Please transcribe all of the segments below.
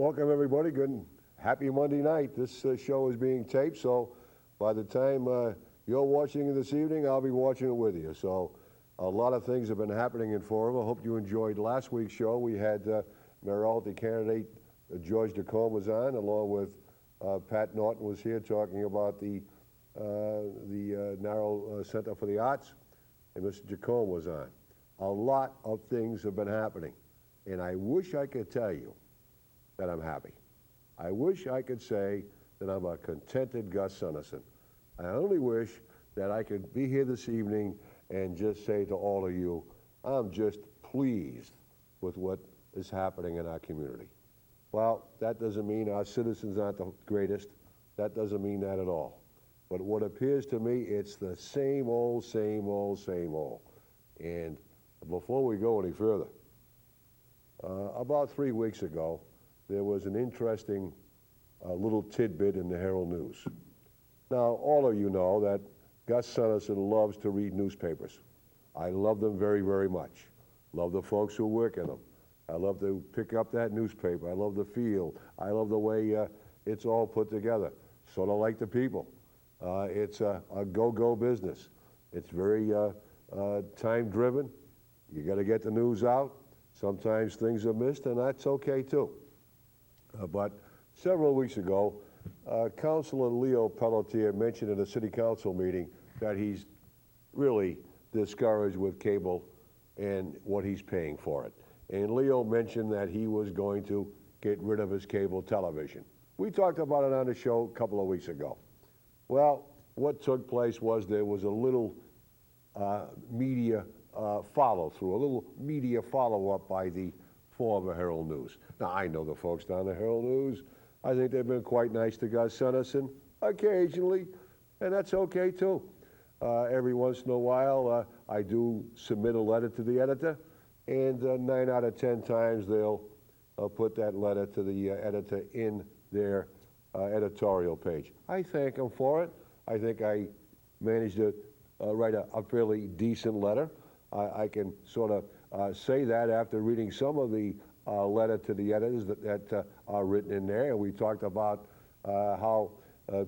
Welcome everybody, good happy Monday night. This show is being taped, so by the time you're watching it this evening, I'll be watching it with you. So a lot of things have been happening in Fall River. I hope you enjoyed last week's show. We had mayoralty candidate George DeCombe was on, along with Pat Norton was here talking about the Narrow Center for the Arts, and Mr. DeCombe was on. A lot of things have been happening, and I wish I could tell you that I'm happy. I wish I could say that I'm a contented Gus Suneson. I only wish that I could be here this evening and just say to all of you, I'm just pleased with what is happening in our community. Well, that doesn't mean our citizens aren't the greatest. That doesn't mean that at all. But what appears to me, it's the same old, same old, same old. And before we go any further, about 3 weeks ago, there was an interesting little tidbit in the Herald News. Now, all of you know that Gus Suneson loves to read newspapers. I love them very, very much. Love the folks who work in them. I love to pick up that newspaper. I love the feel. I love the way it's all put together. Sort of like the people. It's a go-go business. It's very time-driven. You got to get the news out. Sometimes things are missed, and that's okay too. But several weeks ago, Councilor Leo Pelletier mentioned at a city council meeting that he's really discouraged with cable and what he's paying for it. And Leo mentioned that he was going to get rid of his cable television. We talked about it on the show a couple of weeks ago. Well, what took place was there was a little media follow-through, a little media follow-up by the former Herald News. Now, I know the folks down the Herald News. I think they've been quite nice to Gus Suneson occasionally, and that's okay too. Every once in a while, I do submit a letter to the editor, and 9 out of 10 times they'll put that letter to the editor in their editorial page. I thank them for it. I think I managed to write a fairly decent letter. I can sort of say that after reading some of the letter to the editors that are written in there. And we talked about how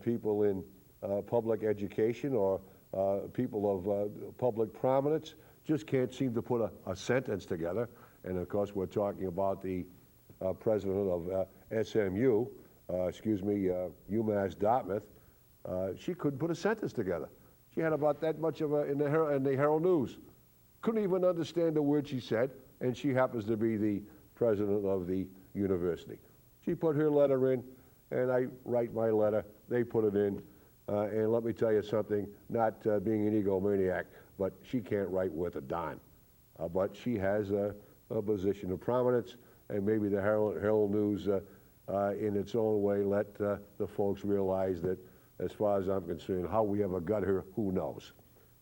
people in public education or people of public prominence just can't seem to put a sentence together. And of course, we're talking about the president of SMU, UMass Dartmouth. She couldn't put a sentence together. She had about that much of in the Herald News. Couldn't even understand a word she said, and she happens to be the president of the university. She put her letter in, and I write my letter. They put it in, and let me tell you something, not being an egomaniac, but she can't write worth a dime. But she has a position of prominence, and maybe the Herald News, in its own way, let the folks realize that, as far as I'm concerned, how we ever got her, who knows.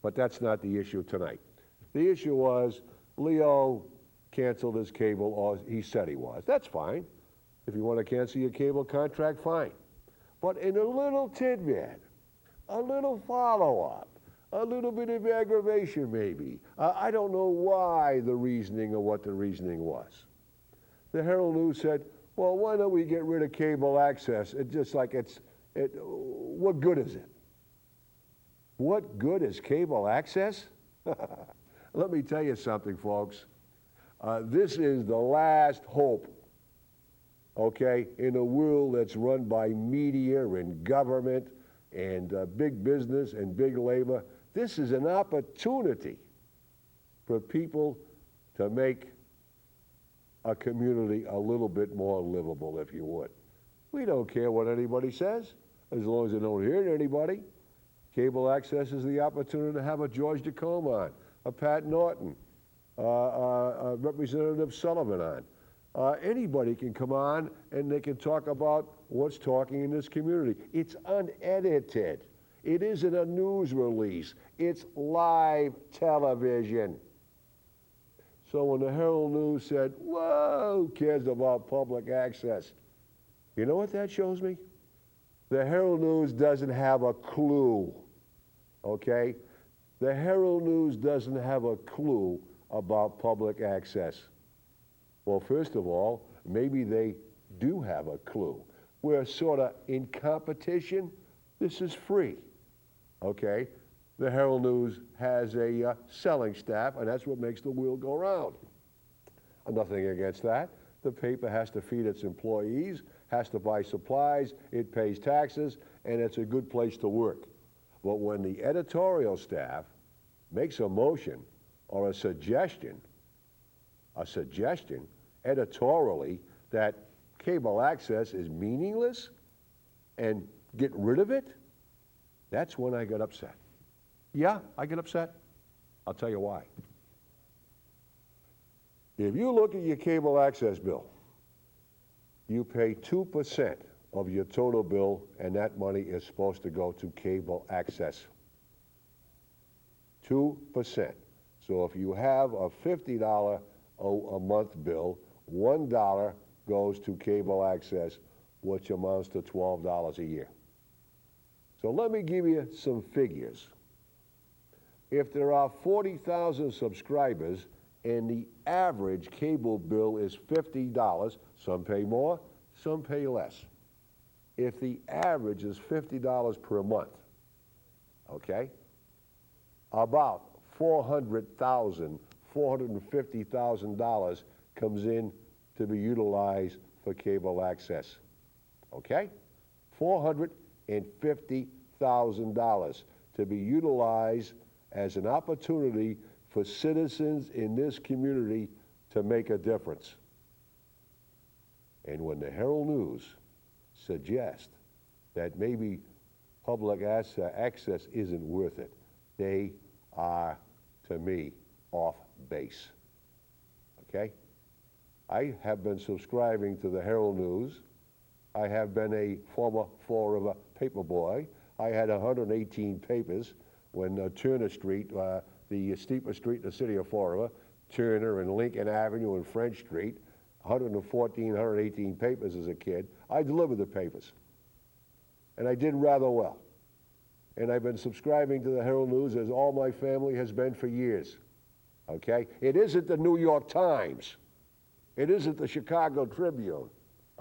But that's not the issue tonight. The issue was Leo canceled his cable, or he said he was. That's fine. If you want to cancel your cable contract, fine. But in a little tidbit, a little follow-up, a little bit of aggravation maybe. I don't know why the reasoning or what the reasoning was. The Herald News said, well, why don't we get rid of cable access? It's just like what good is it? What good is cable access? Let me tell you something, folks. This is the last hope, okay, in a world that's run by media and government and big business and big labor. This is an opportunity for people to make a community a little bit more livable, if you would. We don't care what anybody says, as long as they don't hurt anybody. Cable access is the opportunity to have a George DeCombe on, a Pat Norton, Representative Sullivan on. Anybody can come on and they can talk about what's talking in this community. It's unedited. It isn't a news release. It's live television. So when the Herald News said, whoa, who cares about public access? You know what that shows me? The Herald News doesn't have a clue, okay? The Herald News doesn't have a clue about public access. Well, first of all, maybe they do have a clue. We're sort of in competition. This is free, okay? The Herald News has a selling staff, and that's what makes the wheel go round. Nothing against that. The paper has to feed its employees, has to buy supplies, it pays taxes, and it's a good place to work. But when the editorial staff makes a motion or a suggestion editorially that cable access is meaningless and get rid of it, that's when I get upset. Yeah, I get upset. I'll tell you why. If you look at your cable access bill, you pay 2% of your total bill, and that money is supposed to go to cable access. 2%. So if you have a $50 a month bill, $1 goes to cable access, which amounts to $12 a year. So let me give you some figures. If there are 40,000 subscribers and the average cable bill is $50, some pay more, some pay less. If the average is $50 per month, okay, about $400,000, $450,000 comes in to be utilized for cable access, okay? $450,000 to be utilized as an opportunity for citizens in this community to make a difference. And when the Herald News suggests that maybe public access isn't worth it, they are, to me, off base, okay? I have been subscribing to the Herald News. I have been a former Florida paper boy. I had 118 papers when Turner Street, the steepest street in the city of Florida, Turner and Lincoln Avenue and French Street, 114, 118 papers as a kid. I delivered the papers, and I did rather well. And I've been subscribing to the Herald News as all my family has been for years, okay? It isn't the New York Times. It isn't the Chicago Tribune,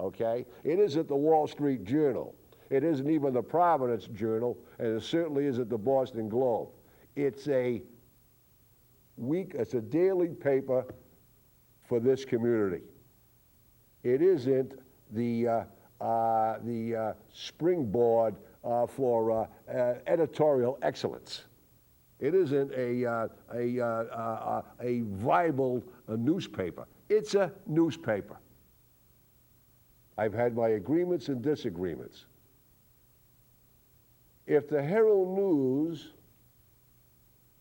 okay? It isn't the Wall Street Journal. It isn't even the Providence Journal, and it certainly isn't the Boston Globe. It's a daily paper for this community. It isn't the springboard for editorial excellence. It isn't a viable newspaper. It's a newspaper. I've had my agreements and disagreements. If the Herald News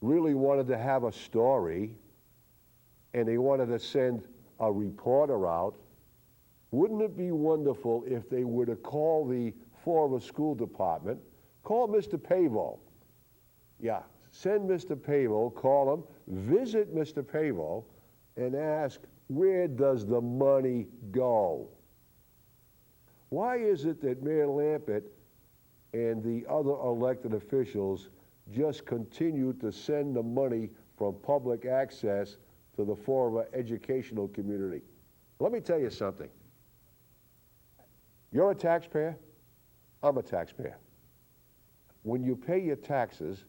really wanted to have a story and they wanted to send a reporter out, wouldn't it be wonderful if they were to call the Florida School Department, call Mr. Pavo. Yeah, send Mr. Pavo, call him, visit Mr. Pavo, and ask, where does the money go? Why is it that Mayor Lampert and the other elected officials just continue to send the money from public access to the Florida educational community? Let me tell you something. You're a taxpayer, I'm a taxpayer. When you pay your taxes,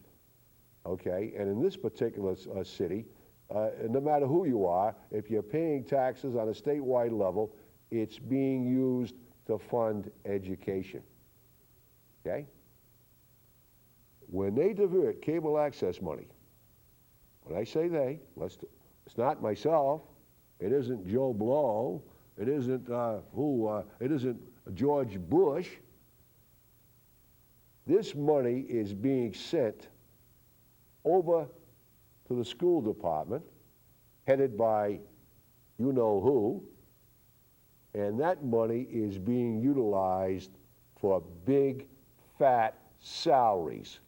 okay, and in this particular city, no matter who you are, if you're paying taxes on a statewide level, it's being used to fund education, okay? When they divert cable access money, when I say they, it's not myself, it isn't Joe Blow, it isn't it isn't George Bush. This money is being sent over to the school department, headed by you know who, and that money is being utilized for big, fat salaries,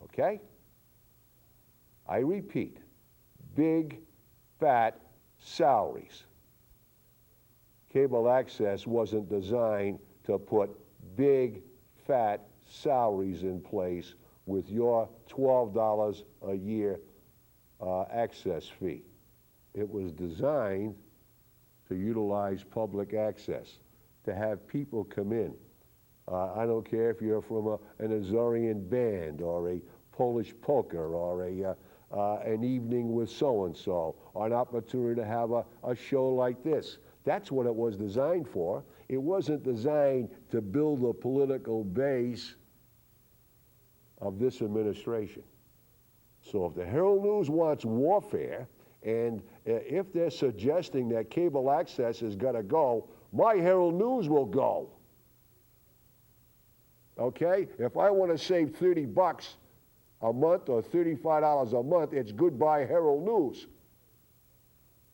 okay? I repeat, big, fat salaries. Cable access wasn't designed to put big, fat salaries in place with your $12 a year access fee. It was designed to utilize public access. to have people come in. I don't care if you're from an Azorian band or a Polish polka or an evening with so-and-so, or an opportunity to have a show like this. That's what it was designed for. It wasn't designed to build a political base of this administration. So if the Herald News wants warfare, and if they're suggesting that cable access is going to go, my Herald News will go. Okay? If I want to save $30 a month or $35 a month, it's goodbye Herald News.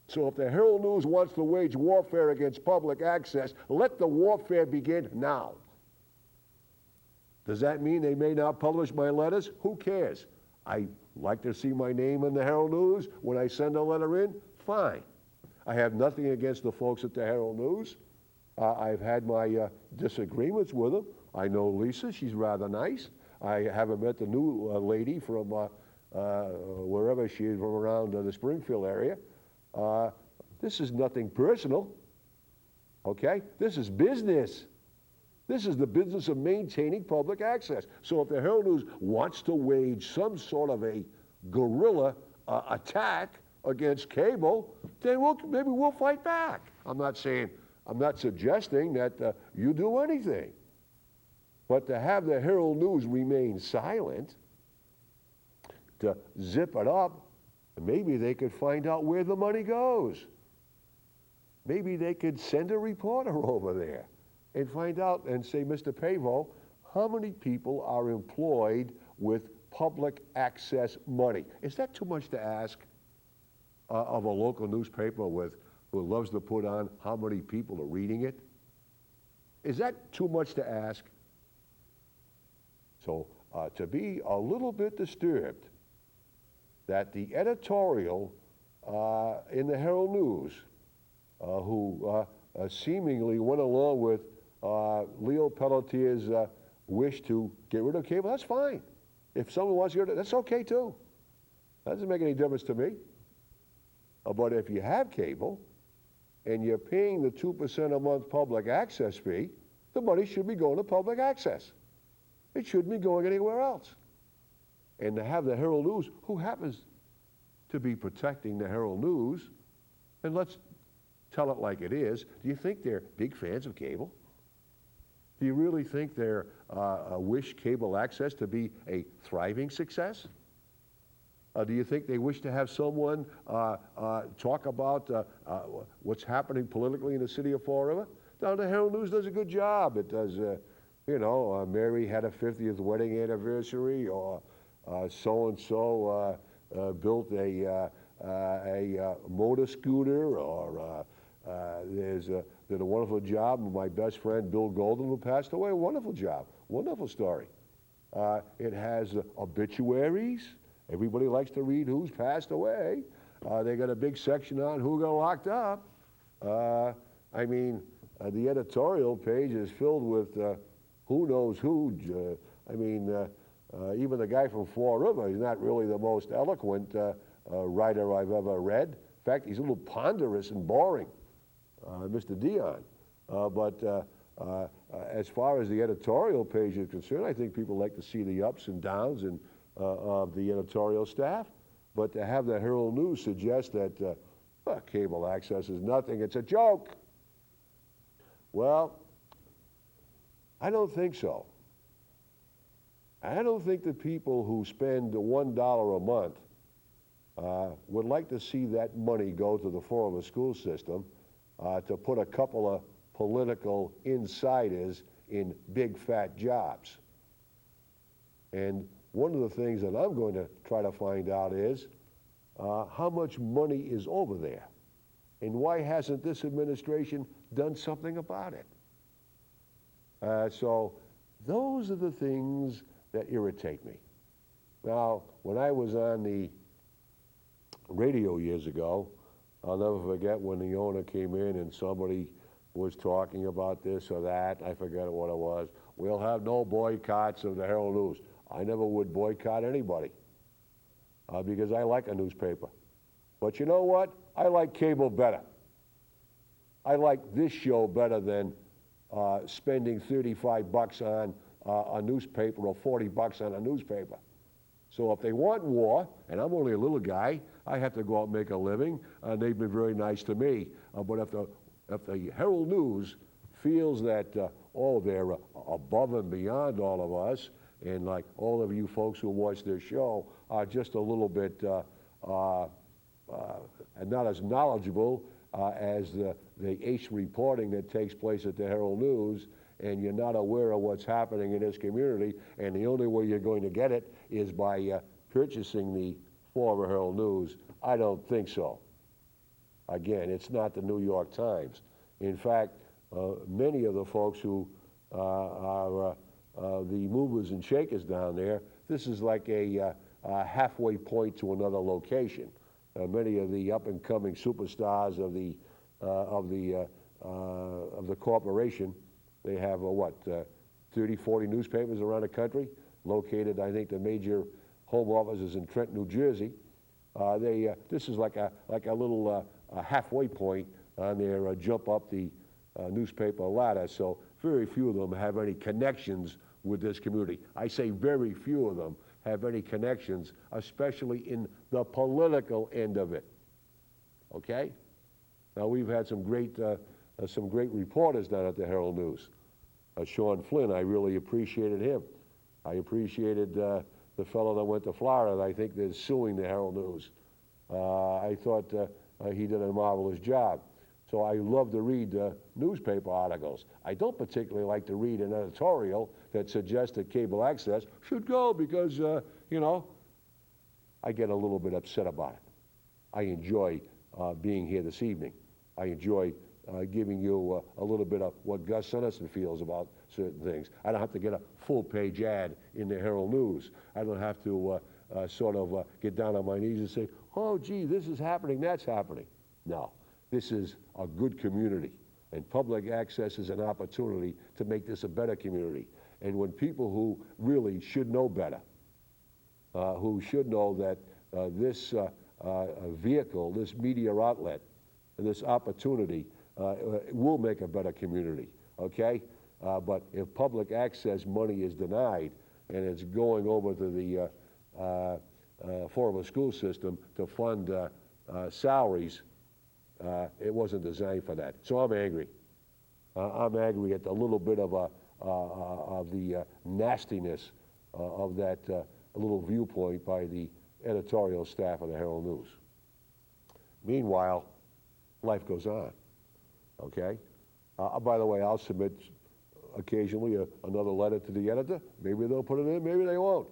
So if the Herald News wants to wage warfare against public access, let the warfare begin now. Does that mean they may not publish my letters? Who cares? I like to see my name in the Herald News when I send a letter in. Fine. I have nothing against the folks at the Herald News. I've had my disagreements with them. I know Lisa, she's rather nice. I haven't met the new lady from wherever she is, from around the Springfield area. This is nothing personal, okay? This is business. This is the business of maintaining public access. So if the Herald News wants to wage some sort of a guerrilla attack against cable, then maybe we'll fight back. I'm not suggesting that you do anything. But to have the Herald News remain silent, to zip it up, maybe they could find out where the money goes. Maybe they could send a reporter over there and find out and say, Mr. Pavo, how many people are employed with public access money? Is that too much to ask of a local newspaper who loves to put on how many people are reading it? Is that too much to ask? So to be a little bit disturbed that the editorial in the Herald News, who seemingly went along with Leo Pelletier's wish to get rid of cable, that's fine. If someone wants to get rid of it, that's okay too. That doesn't make any difference to me. But if you have cable and you're paying the 2% a month public access fee, the money should be going to public access. It shouldn't be going anywhere else. And to have the Herald News, who happens to be protecting the Herald News, and let's tell it like it is, do you think they're big fans of cable? Do you really think they wish cable access to be a thriving success? Do you think they wish to have someone talk about what's happening politically in the city of Fall River? No, the Herald News does a good job. It does, Mary had a 50th wedding anniversary, or so-and-so built a motor scooter, or did a wonderful job with my best friend Bill Golden, who passed away. A wonderful job, wonderful story. It has obituaries. Everybody likes to read who's passed away. They got a big section on who got locked up. The editorial page is filled with who knows who. Even the guy from Fall River, he's not really the most eloquent writer I've ever read. In fact, he's a little ponderous and boring, Mr. Dion. But as far as the editorial page is concerned, I think people like to see the ups and downs of the editorial staff. But to have the Herald News suggest that cable access is nothing, it's a joke. Well, I don't think so. I don't think the people who spend $1 a month would like to see that money go to the Fall River school system to put a couple of political insiders in big fat jobs. And one of the things that I'm going to try to find out is how much money is over there, and why hasn't this administration done something about it? So those are the things that irritate me. Now, when I was on the radio years ago, I'll never forget when the owner came in and somebody was talking about this or that. I forget what it was. We'll have no boycotts of the Herald News. I never would boycott anybody because I like a newspaper. But you know what? I like cable better. I like this show better than spending 35 bucks on a newspaper or 40 bucks on a newspaper. So if they want war, and I'm only a little guy, I have to go out and make a living, and they've been very nice to me. But if the Herald News feels that, they're above and beyond all of us, and like all of you folks who watch this show are just a little bit and not as knowledgeable as the ace reporting that takes place at the Herald News, and you're not aware of what's happening in this community, and the only way you're going to get it is by purchasing the former Herald News, I don't think so. Again, it's not the New York Times. In fact, many of the folks who are the movers and shakers down there, this is like a halfway point to another location. Many of the up-and-coming superstars of the corporation, they have 30, 40 newspapers around the country, located, I think, the major home offices in Trenton, New Jersey. This is like a little halfway point on their jump up the newspaper ladder. So very few of them have any connections with this community. I say very few of them have any connections, especially in the political end of it. Okay? Now we've had some great reporters down at the Herald News. Sean Flynn, I really appreciated him. I appreciated the fellow that went to Florida. I think they're suing the Herald News. I thought he did a marvelous job. So I love to read newspaper articles. I don't particularly like to read an editorial that suggests that cable access should go because, I get a little bit upset about it. I enjoy being here this evening. I enjoy giving you a little bit of what Gus Suneson feels about certain things. I don't have to get a full-page ad in the Herald News. I don't have to get down on my knees and say, oh, gee, this is happening, that's happening. No, this is a good community, and public access is an opportunity to make this a better community. And when people who really should know better, who should know that this vehicle, this media outlet, and this opportunity will make a better community, okay? But if public access money is denied and it's going over to the former school system to fund salaries, it wasn't designed for that. So I'm angry. I'm angry at the little bit of the nastiness of that little viewpoint by the editorial staff of the Herald News. Meanwhile, life goes on, okay? By the way, I'll submit occasionally another letter to the editor. Maybe they'll put it in, maybe they won't,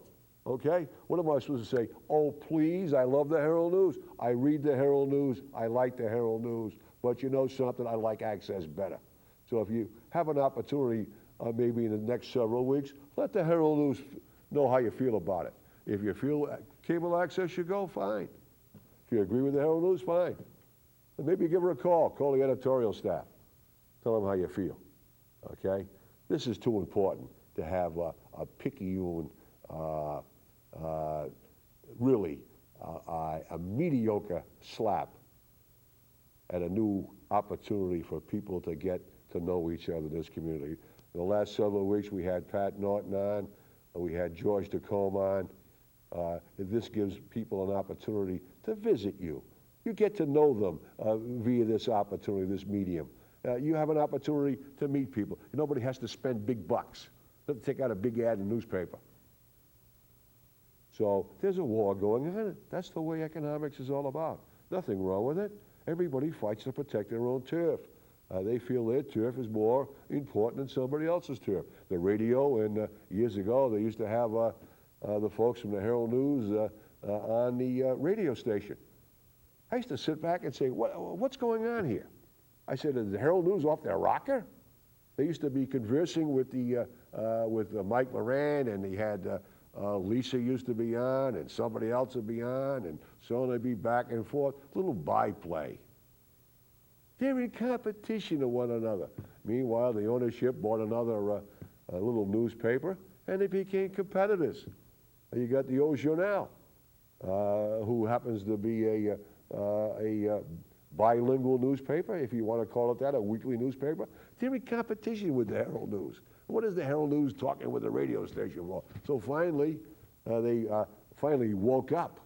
okay? What am I supposed to say? Oh, please, I love the Herald News. I read the Herald News. I like the Herald News. But you know something? I like Access better. So if you have an opportunity, maybe in the next several weeks, let the Herald News know how you feel about it. If you feel cable access should go, fine. If you agree with the Herald News, fine. And maybe give her a call. Call the editorial staff. Tell them how you feel, okay? This is too important to have a picayune, really a mediocre slap at a new opportunity for people to get to know each other in this community. In the last several weeks, we had Pat Norton on, we had George Tacoma on. This gives people an opportunity to visit you. You get to know them via this opportunity, this medium. You have an opportunity to meet people. Nobody has to spend big bucks. They take out a big ad in the newspaper. So there's a war going on. That's the way economics is all about. Nothing wrong with it. Everybody fights to protect their own turf. They feel their turf is more important than somebody else's turf. The radio, and years ago, they used to have the folks from the Herald News on the radio station. I used to sit back and say, what's going on here? I said, is the Herald News off their rocker? They used to be conversing with Mike Moran, and they had Lisa used to be on, and somebody else would be on, and so they'd be back and forth. Little byplay. They're in competition with one another. Meanwhile, the ownership bought another little newspaper, and they became competitors. And you got the Au Journal, who happens to be a bilingual newspaper, if you want to call it that, a weekly newspaper. They're in competition with the Herald News. What is the Herald News talking with the radio station for? So finally, they finally woke up,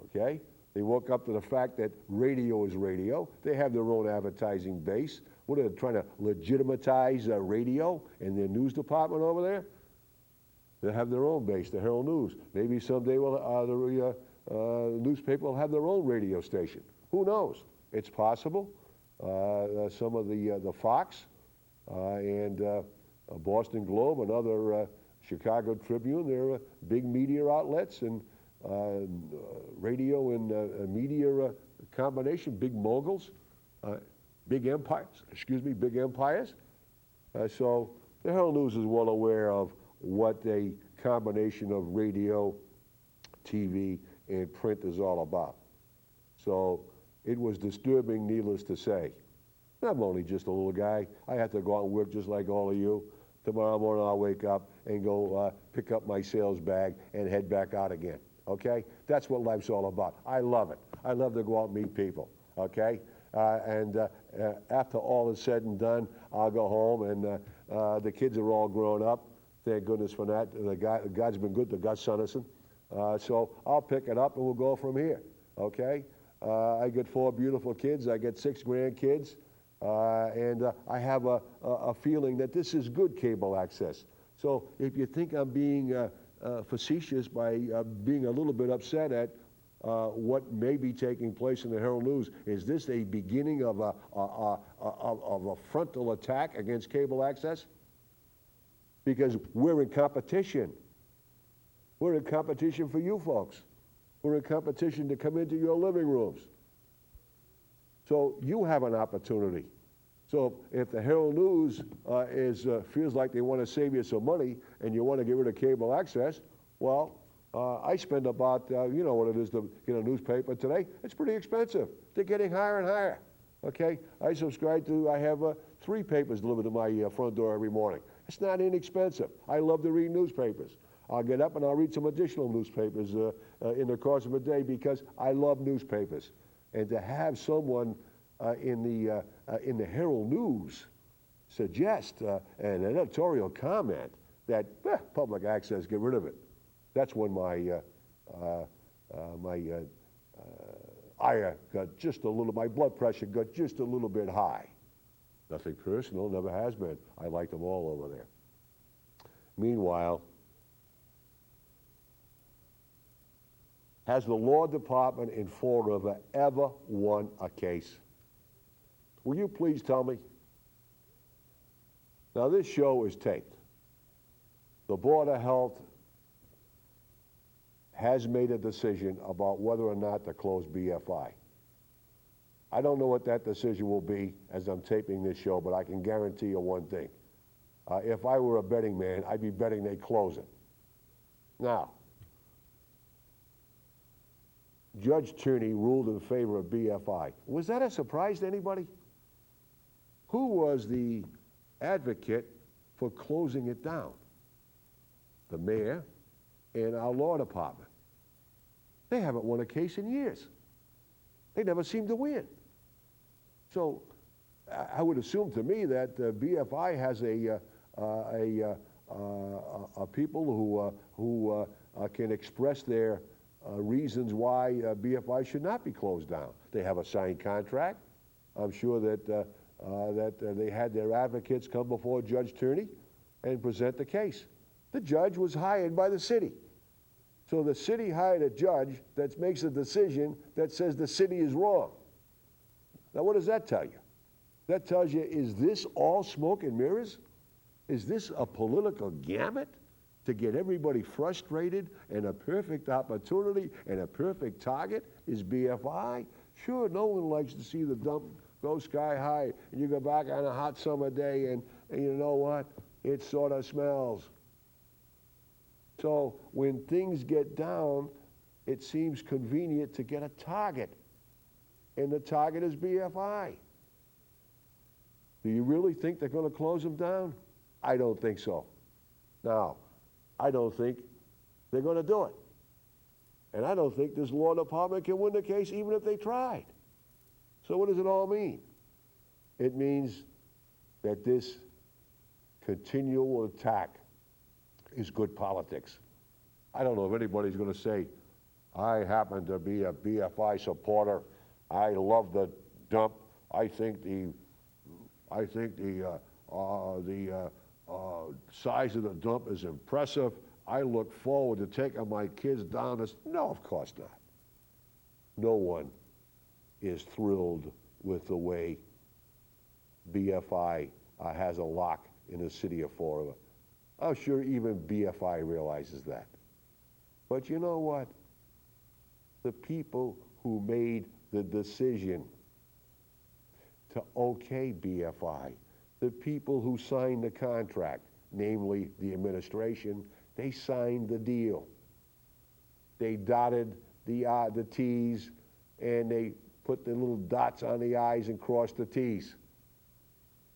okay? They woke up to the fact that radio is radio. They have their own advertising base. What are they trying to legitimatize radio in their news department over there? They have their own base, the Herald News. Maybe someday the newspaper will have their own radio station. Who knows? It's possible. Some of the Fox and Boston Globe and other Chicago Tribune, they're big media outlets and radio and media combination, big moguls, big empires, big empires. So the Herald News is well aware of what a combination of radio, TV, and print is all about. So it was disturbing, needless to say. I'm only just a little guy. I have to go out and work just like all of you. Tomorrow morning I'll wake up and go pick up my sales bag and head back out again, okay? That's what life's all about. I love it. I love to go out and meet people, okay? After all is said and done, I'll go home and the kids are all grown up. Thank goodness for that. God's been good to Gus Suneson. So I'll pick it up and we'll go from here, okay? I get 4 beautiful kids. I get 6 grandkids. And I have a feeling that this is good cable access. So if you think I'm being facetious by being a little bit upset at what may be taking place in the Herald News, is this a beginning of a frontal attack against cable access? Because we're in competition. We're in competition for you folks. We're in competition to come into your living rooms. So you have an opportunity. So if the Herald News feels like they want to save you some money and you want to get rid of cable access, well, I spend about, you know what it is to get a newspaper today. It's pretty expensive. They're getting higher and higher, okay? I have 3 papers delivered to my front door every morning. It's not inexpensive. I love to read newspapers. I'll get up and I'll read some additional newspapers in the course of a day because I love newspapers. And to have someone in the Herald News suggest an editorial comment that public access, get rid of it, that's when my ire got just a little, my blood pressure got just a little bit high. Nothing personal, never has been. I like them all over there. Meanwhile, has the Law Department in Fall River ever won a case? Will you please tell me? Now this show is taped. The Board of Health has made a decision about whether or not to close BFI. I don't know what that decision will be as I'm taping this show, but I can guarantee you one thing. If I were a betting man, I'd be betting they'd close it. Now, Judge Tierney ruled in favor of BFI. Was that a surprise to anybody? Who was the advocate for closing it down? The mayor and our law department. They haven't won a case in years. They never seem to win. So I would assume to me that BFI has a people who can express their reasons why BFI should not be closed down. They have a signed contract. I'm sure that they had their advocates come before Judge Tierney and present the case. The judge was hired by the city. So the city hired a judge that makes a decision that says the city is wrong. Now what does that tell you? That tells you, is this all smoke and mirrors? Is this a political gamut to get everybody frustrated, and a perfect opportunity and a perfect target is BFI? Sure, no one likes to see the dump go sky high and you go back on a hot summer day and you know what? It sort of smells. So when things get down, it seems convenient to get a target. And the target is BFI. Do you really think they're going to close them down? I don't think so. Now, I don't think they're going to do it. And I don't think this law department can win the case even if they tried. So what does it all mean? It means that this continual attack is good politics. I don't know if anybody's going to say, I happen to be a BFI supporter. I love the dump. I think the size of the dump is impressive. I look forward to taking my kids down this. No, of course not. No one is thrilled with the way BFI has a lock in the city of Fall River. I'm sure even BFI realizes that. But you know what? The people who made the decision to okay BFI, the people who signed the contract, namely the administration, they signed the deal. They dotted the T's and they put the little dots on the I's and crossed the T's.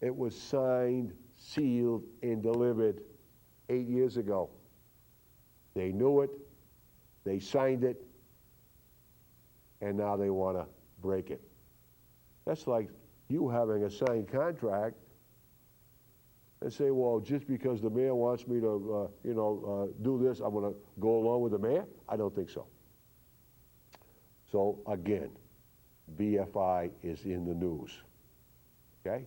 It was signed, sealed, and delivered 8 years ago. They knew it, they signed it, and now they want to break it. That's like you having a signed contract and say, well, just because the mayor wants me to, do this, I'm going to go along with the mayor? I don't think so. So again, BFI is in the news, okay?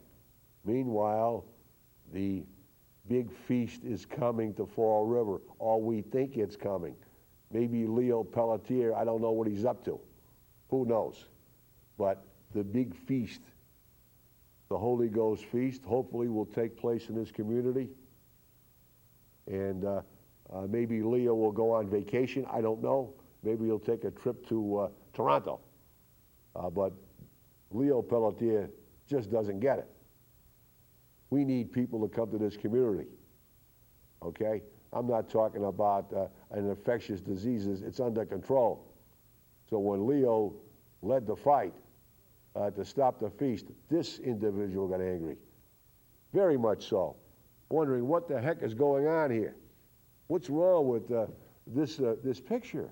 Meanwhile, the big feast is coming to Fall River, or we think it's coming. Maybe Leo Pelletier, I don't know what he's up to. Who knows? But the big feast, the Holy Ghost feast, hopefully will take place in this community. And maybe Leo will go on vacation, I don't know. Maybe he'll take a trip to Toronto. But Leo Pelletier just doesn't get it. We need people to come to this community, okay? I'm not talking about an infectious diseases, it's under control. So when Leo led the fight to stop the feast, this individual got angry, very much so, wondering what the heck is going on here? What's wrong with this picture?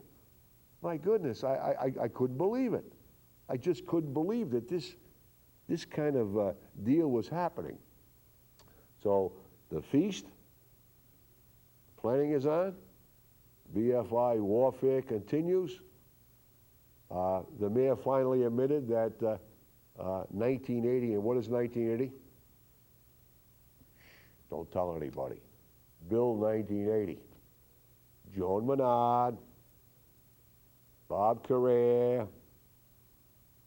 My goodness, I couldn't believe it. I just couldn't believe that this kind of deal was happening. So the feast, planning is on. BFI warfare continues. The mayor finally admitted that 1980, and what is 1980? Don't tell anybody. Bill 1980. Joan Menard, Bob Carrere,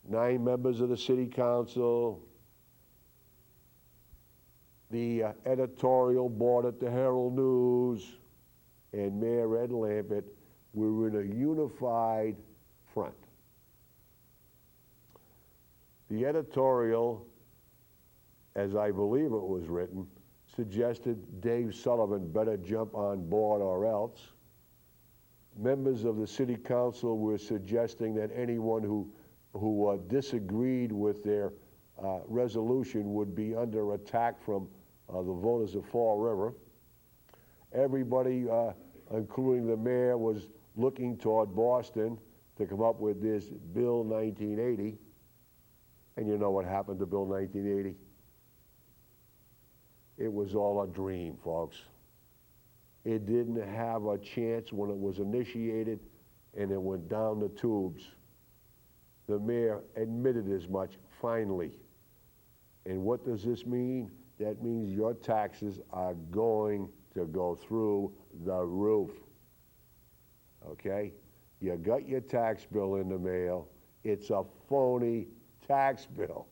9 members of the city council, the editorial board at the Herald News, and Mayor Ed Lampert were in a unified front. The editorial, as I believe it was written, suggested Dave Sullivan better jump on board or else. Members of the city council were suggesting that anyone who disagreed with their resolution would be under attack from the voters of Fall River. Everybody, including the mayor, was looking toward Boston to come up with this Bill 1980. And you know what happened to Bill 1980? It was all a dream, folks. It didn't have a chance when it was initiated, and it went down the tubes. The mayor admitted as much, finally. And what does this mean? That means your taxes are going to go through the roof. Okay? You got your tax bill in the mail. It's a phony tax bill.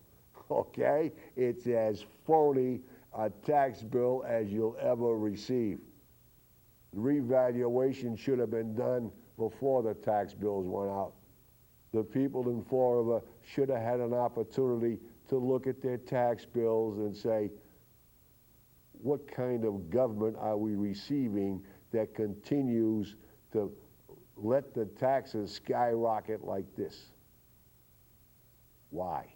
Okay? It's as phony a tax bill as you'll ever receive. The revaluation should have been done before the tax bills went out. The people in Fall River should have had an opportunity to look at their tax bills and say, what kind of government are we receiving that continues to let the taxes skyrocket like this? Why?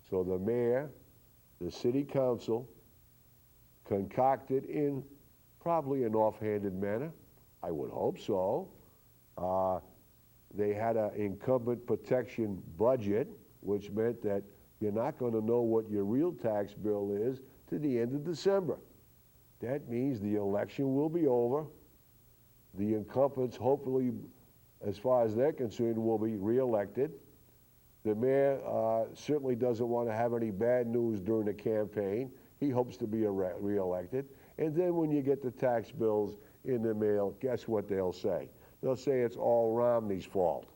So the mayor, the city council, concocted in probably an offhanded manner, I would hope so. They had an incumbent protection budget which meant that you're not going to know what your real tax bill is to the end of December. That means the election will be over. The incumbents, hopefully, as far as they're concerned, will be reelected. The mayor certainly doesn't want to have any bad news during the campaign. He hopes to be reelected. And then when you get the tax bills in the mail, guess what they'll say? They'll say it's all Romney's fault.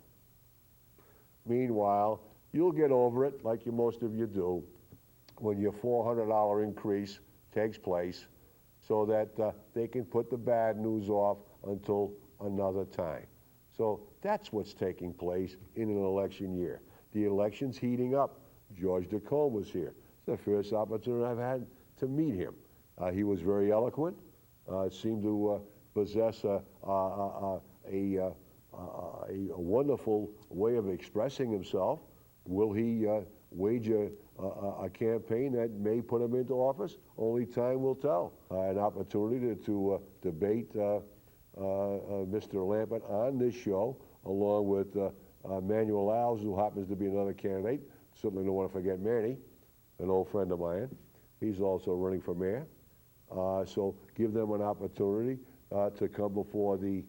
Meanwhile, you'll get over it, like most of you do, when your $400 increase takes place, so that they can put the bad news off until another time. So that's what's taking place in an election year. The election's heating up. George DeCombe was here. It's the first opportunity I've had to meet him. He was very eloquent, seemed to possess a wonderful way of expressing himself. Will he wage a campaign that may put him into office? Only time will tell. An opportunity to debate Mr. Lampert on this show, along with Manuel Alves, who happens to be another candidate. Certainly don't want to forget Manny, an old friend of mine. He's also running for mayor. So give them an opportunity to come before the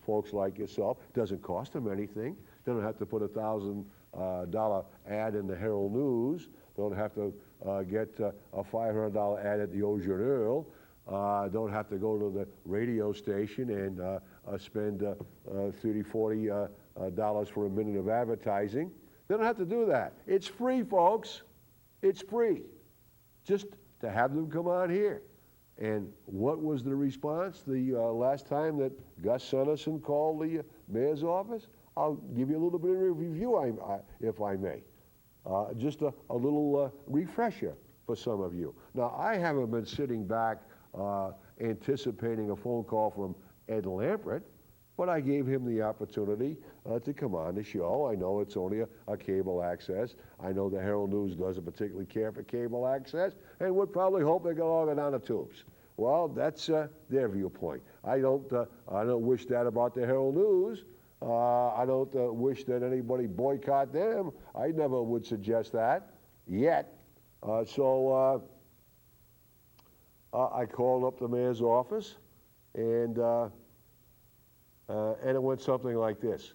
folks like yourself. Doesn't cost them anything. They don't have to put $1,000 ad in the Herald News. Don't have to get a $500 ad at the Au Journal. Don't have to go to the radio station and spend $30, $40 for a minute of advertising. They don't have to do that. It's free, folks. It's free. Just to have them come on here. And what was the response the last time that Gus Suneson called the mayor's office? I'll give you a little bit of a review, if I may. Just a little refresher for some of you. Now, I haven't been sitting back anticipating a phone call from Ed Lampert, but I gave him the opportunity to come on the show. I know it's only a cable access. I know the Herald News doesn't particularly care for cable access and would probably hope they go all down the tubes. Well, that's their viewpoint. I don't wish that about the Herald News. I don't wish that anybody boycott them. I never would suggest that yet. So I called up the mayor's office, and it went something like this.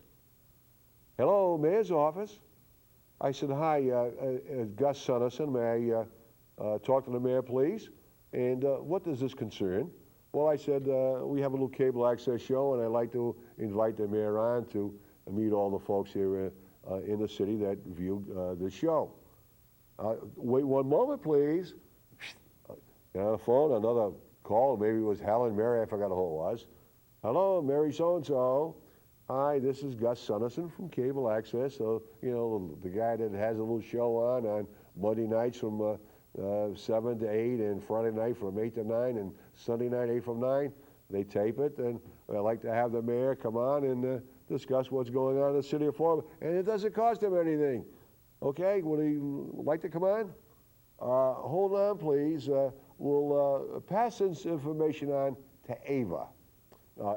Hello, mayor's office. I said, hi, Gus Suneson. May I talk to the mayor, please? And what does this concern? Well, I said, we have a little cable access show, and I'd like to invite the mayor on to meet all the folks here in the city that view the show. Wait one moment, please. On the phone, another call. Maybe it was Helen, Mary, I forgot who it was. Hello, Mary so-and-so. Hi, this is Gus Suneson from Cable Access. So, you know, the guy that has a little show on Monday nights from 7 to 8 and Friday night from 8 to 9 and Sunday night 8 from 9. They tape it, and I'd like to have the mayor come on and discuss what's going on in the city of Florida. And it doesn't cost him anything. Okay, would he like to come on? Hold on, please. We'll pass this information on to Ava.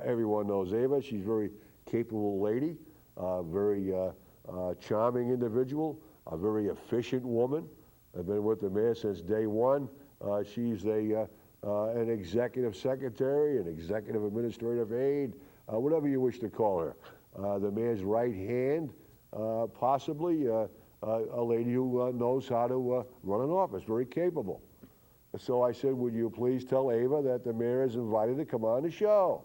Everyone knows Ava. She's a very capable lady, very charming individual, a very efficient woman. I've been with the mayor since day one. She's an executive secretary, an executive administrative aide, whatever you wish to call her. The mayor's right hand, possibly a lady who knows how to run an office, very capable. So I said, would you please tell Ava that the mayor is invited to come on the show?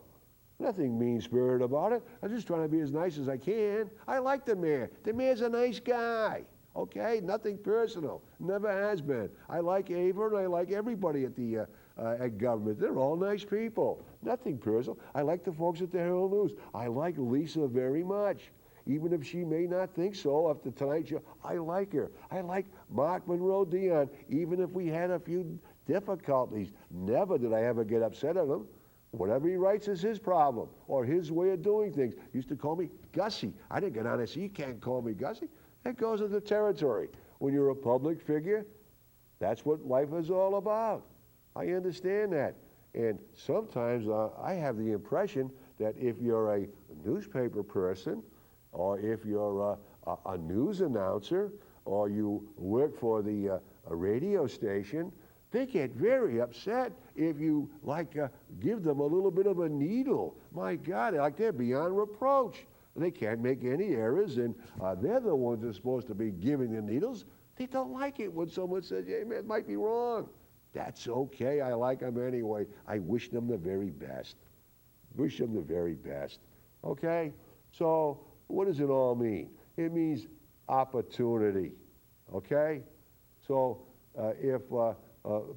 Nothing mean-spirited about it. I'm just trying to be as nice as I can. I like the mayor. The mayor's a nice guy. Okay, nothing personal. Never has been. I like Ava and I like everybody at the at government. They're all nice people. Nothing personal. I like the folks at the Herald News. I like Lisa very much. Even if she may not think so after tonight's show, I like her. I like Mark Monroe Dion, even if we had a few difficulties. Never did I ever get upset at him. Whatever he writes is his problem or his way of doing things. He used to call me Gussie. I didn't get on and say, you can't call me Gussie. That goes with the territory. When you're a public figure, that's what life is all about. I understand that. And sometimes I have the impression that if you're a newspaper person or if you're a news announcer or you work for a radio station, they get very upset if you give them a little bit of a needle. My God, they're beyond reproach. They can't make any errors, and they're the ones that are supposed to be giving the needles. They don't like it when someone says, hey, man, it might be wrong. That's okay. I like them anyway. I wish them the very best. Wish them the very best. Okay? So what does it all mean? It means opportunity. Okay? So if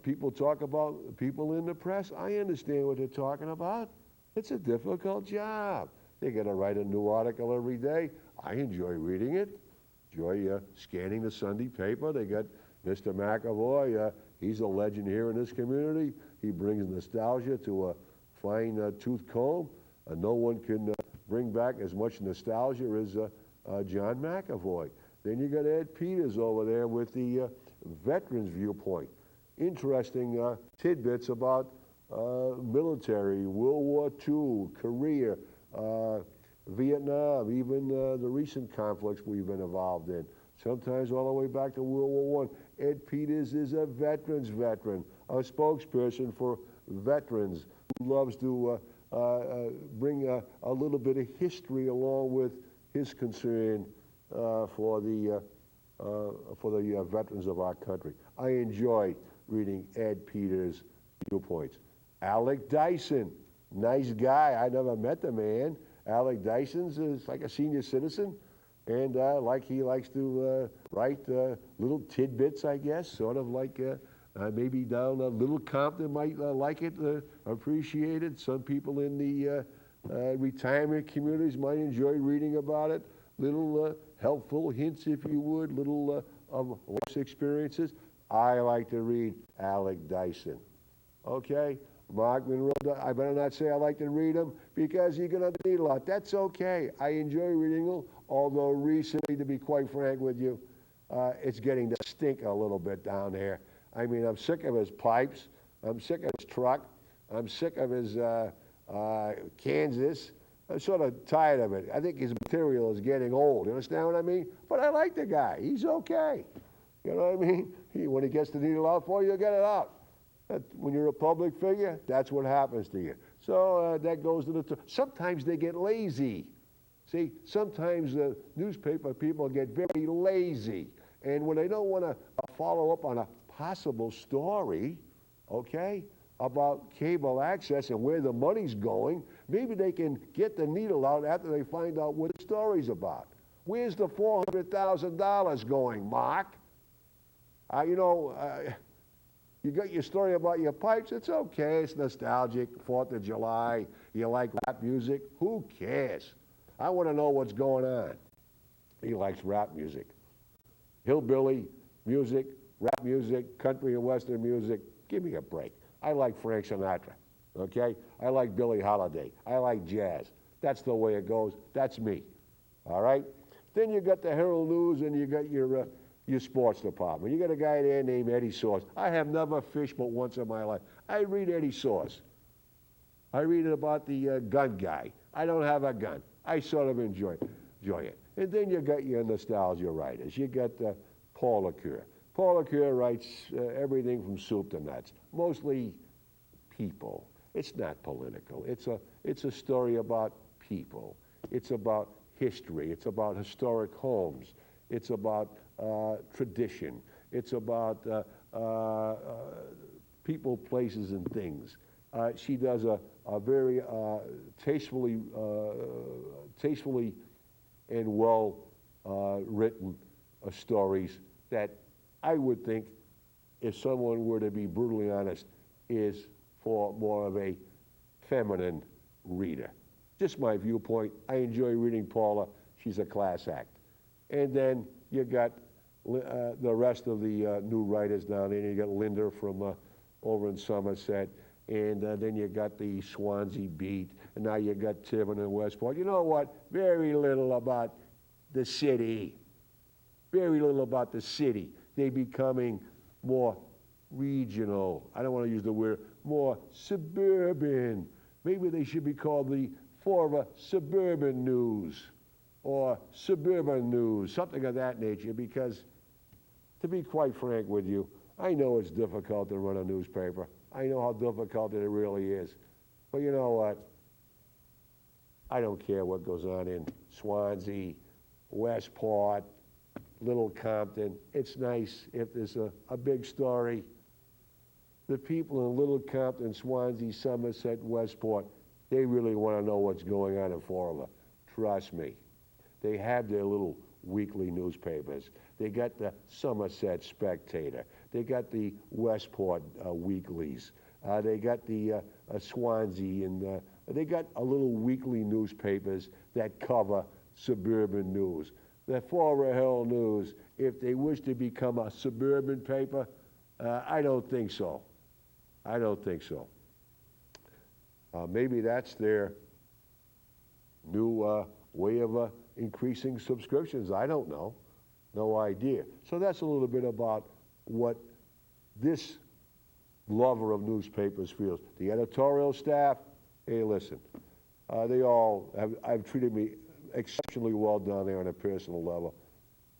people talk about people in the press, I understand what they're talking about. It's a difficult job. They got to write a new article every day. I enjoy reading it. Enjoy scanning the Sunday paper. They got Mr. McAvoy. He's a legend here in this community. He brings nostalgia to a fine tooth comb. No one can bring back as much nostalgia as John McAvoy. Then you got Ed Peters over there with the veterans viewpoint. Interesting tidbits about military, World War II, Korea, Vietnam, even the recent conflicts we've been involved in. Sometimes all the way back to World War I. Ed Peters is a veteran, a spokesperson for veterans who loves to bring a little bit of history along with his concern for the veterans of our country. I enjoy reading Ed Peters' viewpoints. Alec Dyson, nice guy. I never met the man. Alec Dyson's is like a senior citizen, and he likes to write little tidbits, I guess, sort of like maybe down Little Compton might like it, appreciate it. Some people in the retirement communities might enjoy reading about it. Little helpful hints, if you would, little of life's experiences. I like to read Alec Dyson. Okay? Mark Monroe, I better not say I like to read them because you're going to need a lot. That's okay. I enjoy reading them, although recently, to be quite frank with you, it's getting to stink a little bit down there. I mean, I'm sick of his pipes. I'm sick of his truck. I'm sick of his Kansas. I'm sort of tired of it. I think his material is getting old. You understand what I mean? But I like the guy. He's okay. You know what I mean? When he gets the needle out for you, you'll get it out. When you're a public figure, that's what happens to you. So that goes to sometimes they get lazy. See, sometimes newspaper people get very lazy. And when they don't want to follow up on a possible story, okay, about cable access and where the money's going, maybe they can get the needle out after they find out what the story's about. Where's the $400,000 going, Mark? You got your story about your pipes, it's okay, it's nostalgic, 4th of July, you like rap music, who cares? I want to know what's going on. He likes rap music. Hillbilly music, rap music, country and western music, give me a break. I like Frank Sinatra, okay? I like Billie Holiday. I like jazz. That's the way it goes. That's me, all right? Then you got the Herald News and you got your sports department. You got a guy there named Eddie Source. I have never fished but once in my life. I read Eddie Source. I read about the gun guy. I don't have a gun. I sort of enjoy it. And then you got your nostalgia writers. You got Paul Lacour. Paul Lacour writes everything from soup to nuts, mostly people. It's not political. It's a story about people. It's about history. It's about historic homes. It's about tradition. It's about people, places, and things. She does a very tastefully and well written stories that I would think, if someone were to be brutally honest, is for more of a feminine reader. Just my viewpoint. I enjoy reading Paula. She's a class act. And then you got the rest of the new writers down there. You got Linda from over in Somerset, and then you got the Swansea Beat, and now you got Tiverton and Westport. You know what? Very little about the city. Very little about the city. They're becoming more regional. I don't want to use the word, more suburban. Maybe they should be called the suburban news. or suburban news, something of that nature, because to be quite frank with you, I know it's difficult to run a newspaper. I know how difficult it really is. But you know what? I don't care what goes on in Swansea, Westport, Little Compton. It's nice if there's a big story. The people in Little Compton, Swansea, Somerset, Westport, they really want to know what's going on in Florida. Trust me. They have their little weekly newspapers. They got the Somerset Spectator. They got the Westport weeklies. They got the Swansea, and they got a little weekly newspapers that cover suburban news. The Florida Herald News, if they wish to become a suburban paper, I don't think so. I don't think so. Maybe that's their new way of increasing subscriptions. I don't know. No idea. So that's a little bit about what this lover of newspapers feels. The editorial staff, hey, listen, they all have treated me exceptionally well down there on a personal level.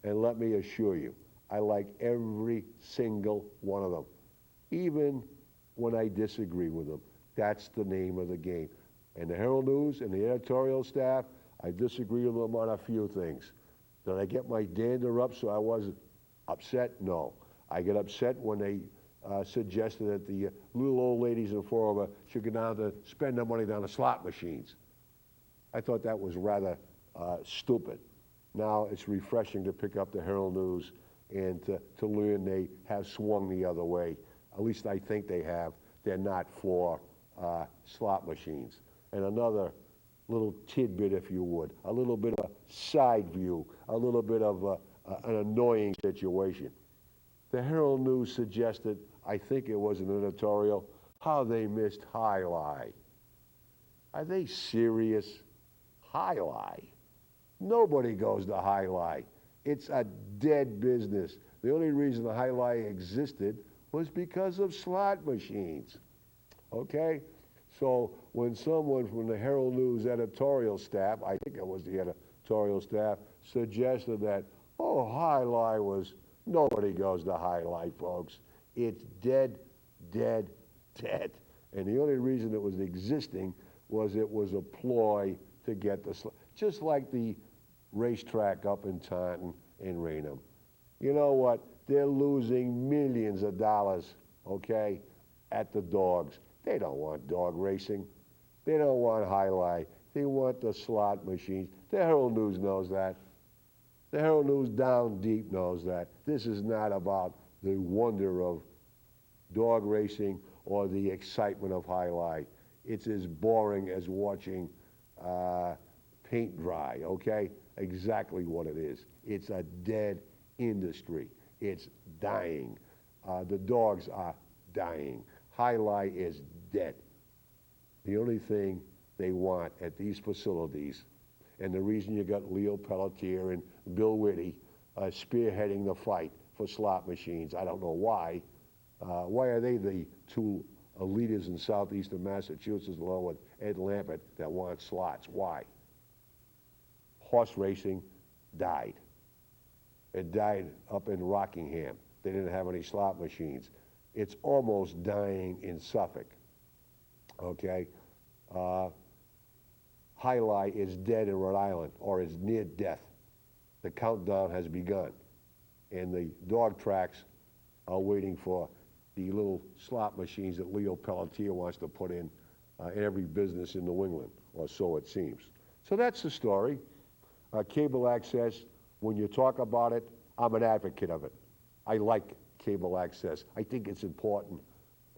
And let me assure you, I like every single one of them, even when I disagree with them. That's the name of the game. And the Herald News and the editorial staff, I disagree with them on a few things. Did I get my dander up so I wasn't upset? No. I get upset when they suggested that the little old ladies in Florida should go down to spend their money down the slot machines. I thought that was rather stupid. Now it's refreshing to pick up the Herald News and to learn they have swung the other way. At least I think they have. They're not for slot machines. And another little tidbit, if you would, a little bit of a side view, a little bit of an annoying situation. The Herald News suggested, I think it was an editorial, how they missed Highlight. Are they serious? Highlight? Nobody goes to Highlight. It's a dead business. The only reason the Highlight existed was because of slot machines. Okay? So when someone from the Herald News editorial staff, I think it was the editorial staff, suggested that, oh, Highlight was, nobody goes to Highlight, folks. It's dead, dead, dead. And the only reason it was existing was it was a ploy to get the, just like the racetrack up in Taunton and Raynham. You know what? They're losing millions of dollars, okay, at the dogs. They don't want dog racing. They don't want Highlight. They want the slot machines. The Herald News knows that. The Herald News down deep knows that. This is not about the wonder of dog racing or the excitement of Highlight. It's as boring as watching paint dry, okay? Exactly what it is. It's a dead industry. It's dying. The dogs are dying. Highlight is dead. The only thing they want at these facilities, and the reason you got Leo Pelletier and Bill Whitty spearheading the fight for slot machines, I don't know why. Why are they the two leaders in southeastern Massachusetts, along with Ed Lampert, that want slots? Why? Horse racing died. It died up in Rockingham. They didn't have any slot machines. It's almost dying in Suffolk, okay? Highlight is dead in Rhode Island, or is near death. The countdown has begun, and the dog tracks are waiting for the little slot machines that Leo Pelletier wants to put in every business in New England, or so it seems. So that's the story. Cable access, when you talk about it, I'm an advocate of it. I like cable access. I think it's important.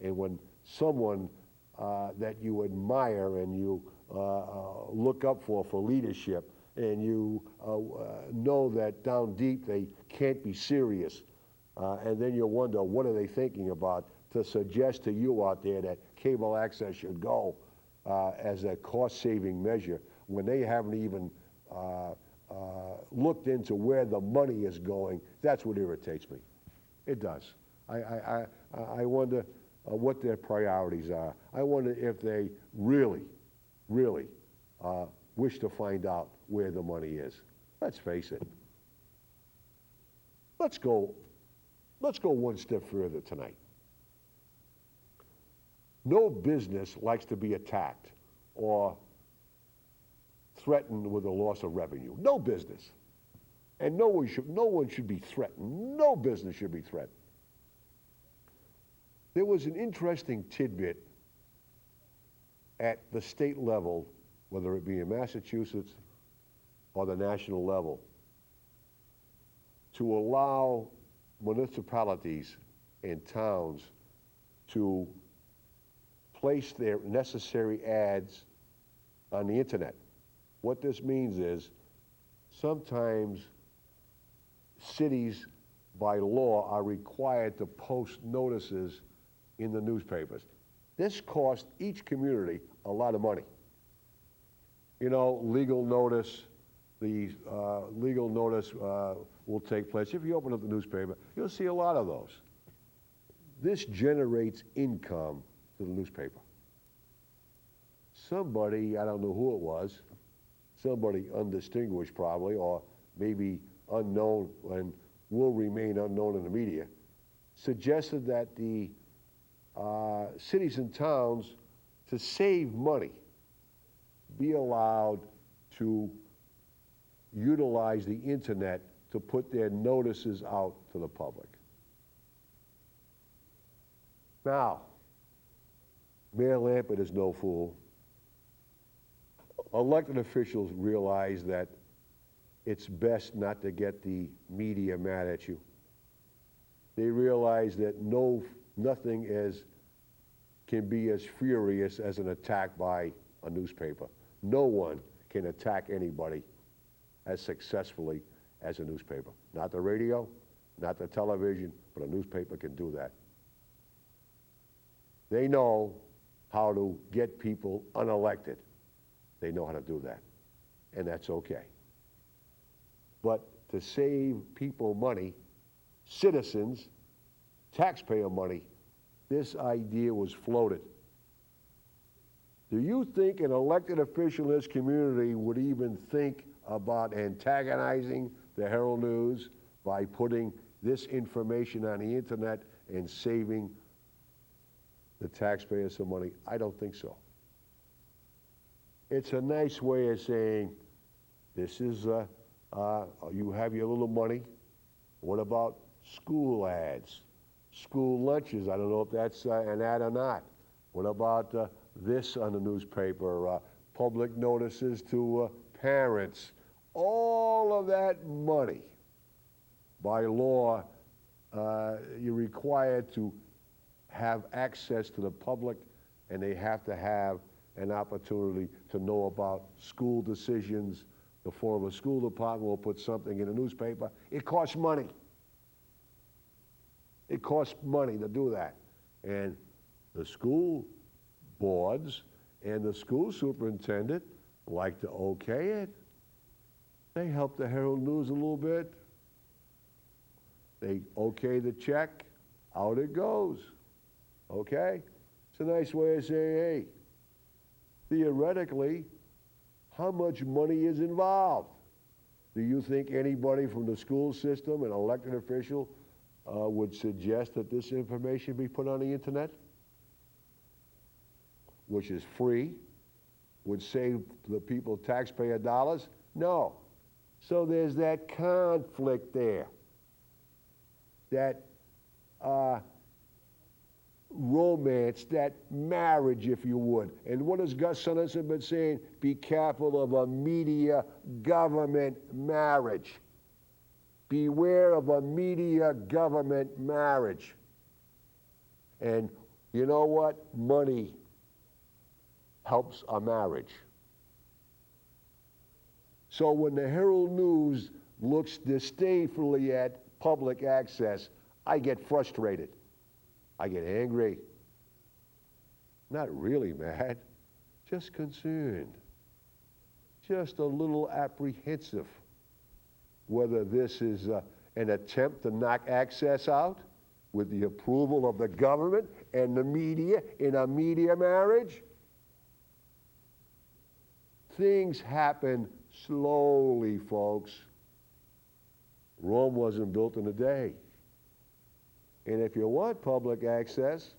And when someone that you admire and you look up for leadership, and you know that down deep they can't be serious, and then you wonder, what are they thinking about, to suggest to you out there that cable access should go as a cost-saving measure when they haven't even looked into where the money is going. That's what irritates me. It does. I wonder what their priorities are. I wonder if they really wish to find out where the money is. Let's face it. Let's go one step further tonight. No business likes to be attacked or threatened with a loss of revenue. No business. And no one should be threatened. No business should be threatened. There was an interesting tidbit at the state level, whether it be in Massachusetts or the national level, to allow municipalities and towns to place their necessary ads on the internet. What this means is sometimes cities by law are required to post notices in the newspapers. This costs each community a lot of money. You know, legal notice, legal notice will take place. If you open up the newspaper, you'll see a lot of those. This generates income to the newspaper. Somebody, I don't know who it was, somebody undistinguished probably, or maybe unknown and will remain unknown in the media, suggested that the cities and towns, to save money, be allowed to utilize the internet to put their notices out to the public. Now, Mayor Lampert is no fool. Elected officials realize that it's best not to get the media mad at you. They realize that nothing can be as furious as an attack by a newspaper. No one can attack anybody as successfully as a newspaper. Not the radio, not the television, but a newspaper can do that. They know how to get people unelected. They know how to do that, and that's okay. But to save people money, citizens, taxpayer money, this idea was floated. Do you think an elected official in this community would even think about antagonizing the Herald News by putting this information on the internet and saving the taxpayers some money? I don't think so. It's a nice way of saying, this is, you have your little money. What about school ads? School lunches, I don't know if that's an ad or not. What about this on the newspaper? Public notices to parents. All of that money, by law, you're required to have access to the public, and they have to have an opportunity to know about school decisions. The former school department will put something in a newspaper. It costs money. It costs money to do that. And the school boards and the school superintendent like to okay it. They help the Herald News a little bit. They okay the check, out it goes. Okay? It's a nice way of saying, hey, theoretically, how much money is involved? Do you think anybody from the school system, an elected official, would suggest that this information be put on the internet, which is free, would save the people taxpayer dollars? No. So there's that conflict there, that romance, that marriage, if you would. And what has Gus Suneson been saying? Be careful of a media government marriage. Beware of a media government marriage. And you know what? Money helps a marriage. So when the Herald News looks disdainfully at public access, I get frustrated. I get angry. Not really mad, just concerned. Just a little apprehensive whether this is an attempt to knock access out with the approval of the government and the media in a media marriage. Things happen slowly, folks. Rome wasn't built in a day. And if you want public access,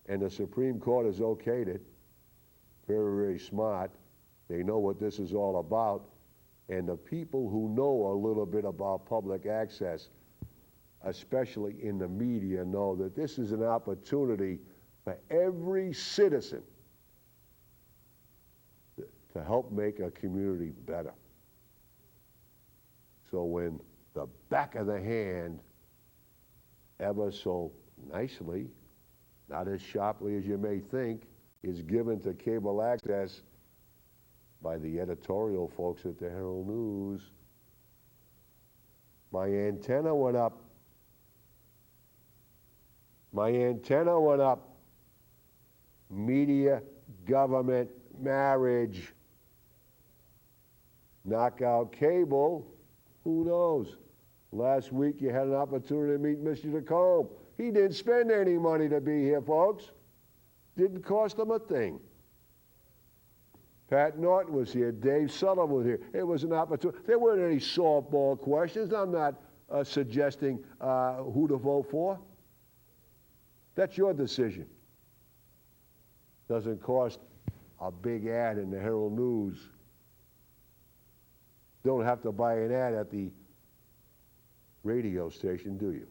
and the Supreme Court has okayed it, very, very smart, they know what this is all about, and the people who know a little bit about public access, especially in the media, know that this is an opportunity for every citizen to help make a community better. So when the back of the hand, ever so nicely, not as sharply as you may think, is given to cable access by the editorial folks at the Herald News, my antenna went up. My antenna went up. Media, government, marriage. Knock out cable, who knows? Last week you had an opportunity to meet Mr. DeCombe. He didn't spend any money to be here, folks. Didn't cost him a thing. Pat Norton was here. Dave Sullivan was here. It was an opportunity. There weren't any softball questions. I'm not suggesting who to vote for. That's your decision. Doesn't cost a big ad in the Herald News. Don't have to buy an ad at the radio station, do you?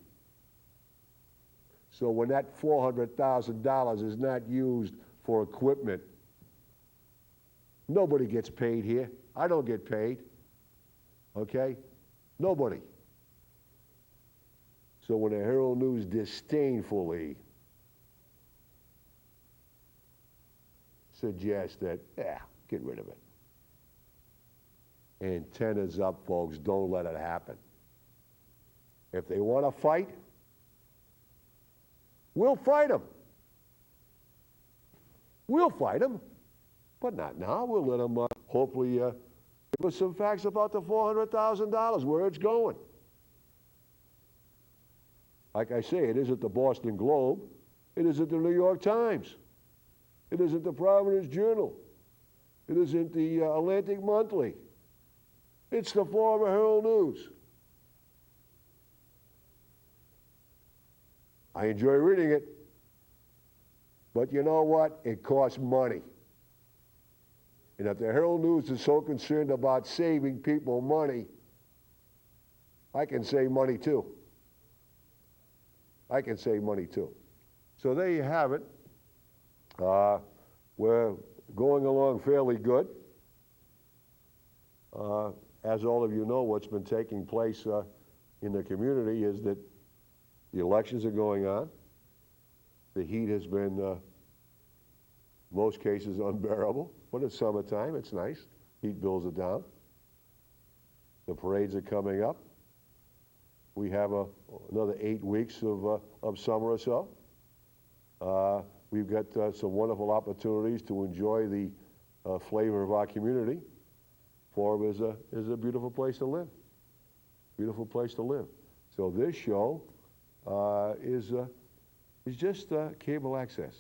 So when that $400,000 is not used for equipment, nobody gets paid here. I don't get paid, okay? Nobody. So when the Herald News disdainfully suggests that, get rid of it. Antennas up, folks. Don't let it happen. If they want to fight, we'll fight them. We'll fight them, but not now. We'll let them hopefully give us some facts about the $400,000, where it's going. Like I say, it isn't the Boston Globe. It isn't the New York Times. It isn't the Providence Journal. It isn't the Atlantic Monthly. It's the former Herald News. I enjoy reading it, but you know what? It costs money. And if the Herald News is so concerned about saving people money, I can save money too. I can save money too. So there you have it. We're going along fairly good. As all of you know, what's been taking place in the community is that the elections are going on. The heat has been, most cases, unbearable. But it's summertime, it's nice. Heat bills are down. The parades are coming up. We have another 8 weeks of summer or so. We've got some wonderful opportunities to enjoy the flavor of our community. Florida is a beautiful place to live. Beautiful place to live. So this show is just cable access.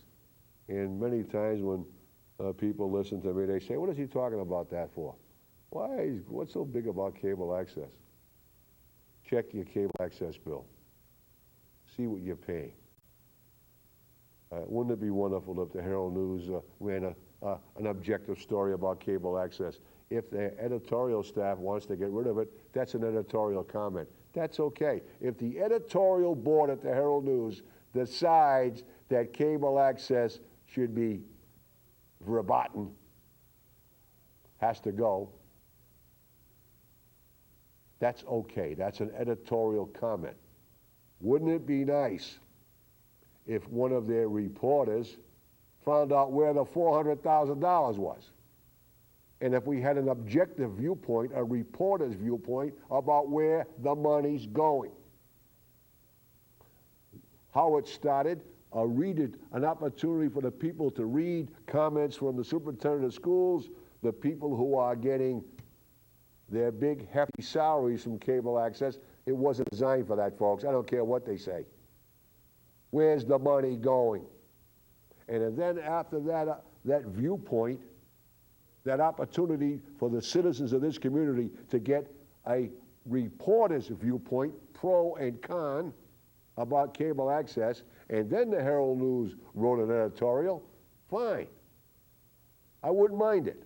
And many times when people listen to me, they say, what is he talking about that for? What's so big about cable access? Check your cable access bill. See what you're paying. Wouldn't it be wonderful if the Herald News ran an objective story about cable access? If the editorial staff wants to get rid of it, that's an editorial comment. That's okay. If the editorial board at the Herald News decides that cable access should be verboten, has to go, that's okay. That's an editorial comment. Wouldn't it be nice if one of their reporters found out where the $400,000 was? And if we had an objective viewpoint, a reporter's viewpoint about where the money's going. How it started, an opportunity for the people to read comments from the superintendent of schools, the people who are getting their big hefty salaries from cable access. It wasn't designed for that, folks. I don't care what they say. Where's the money going? And then after that viewpoint, that opportunity for the citizens of this community to get a reporter's viewpoint, pro and con, about cable access, and then the Herald News wrote an editorial, fine. I wouldn't mind it.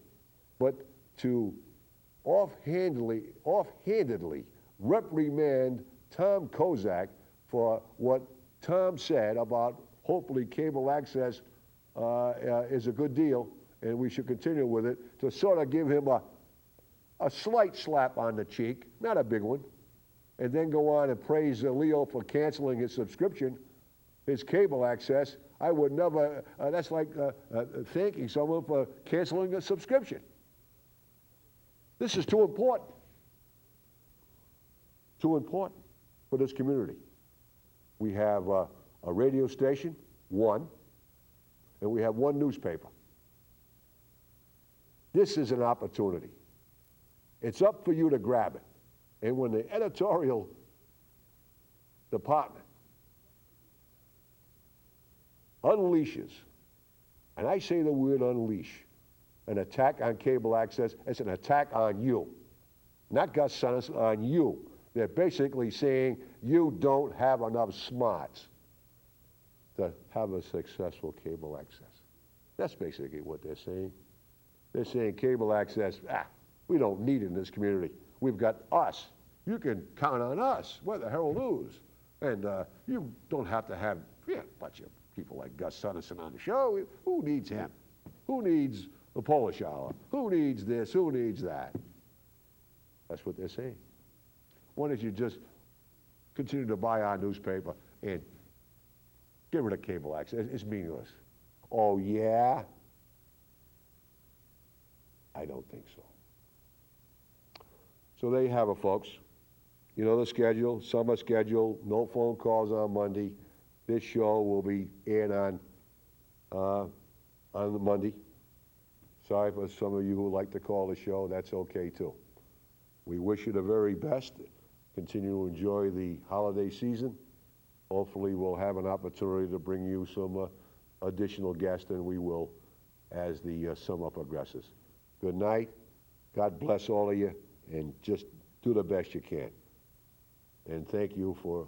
But to offhandedly reprimand Tom Kozak for what Tom said about hopefully cable access is a good deal and we should continue with it, to sort of give him a slight slap on the cheek, not a big one, and then go on and praise Leo for canceling his subscription, his cable access. I would never, that's like thanking someone for canceling a subscription. This is too important for this community. We have a radio station, one, and we have one newspaper. This is an opportunity. It's up for you to grab it. And when the editorial department unleashes, and I say the word unleash, an attack on cable access, it's an attack on you. Not Gus Suneson, on you. They're basically saying you don't have enough smarts to have a successful cable access. That's basically what they're saying. They're saying cable access, we don't need it in this community. We've got us. You can count on us. We're the Herald News. And you don't have to have a bunch of people like Gus Suneson on the show. Who needs him? Who needs the Polish Hour? Who needs this? Who needs that? That's what they're saying. Why don't you just continue to buy our newspaper and get rid of cable access? It's meaningless. Oh, yeah? I don't think so. So there you have it, folks. You know the schedule, summer schedule, no phone calls on Monday. This show will be aired on Monday. Sorry for some of you who like to call the show, that's okay too. We wish you the very best. Continue to enjoy the holiday season. Hopefully we'll have an opportunity to bring you some additional guests, and we will as the summer progresses. Good night. God bless all of you, and just do the best you can. And thank you for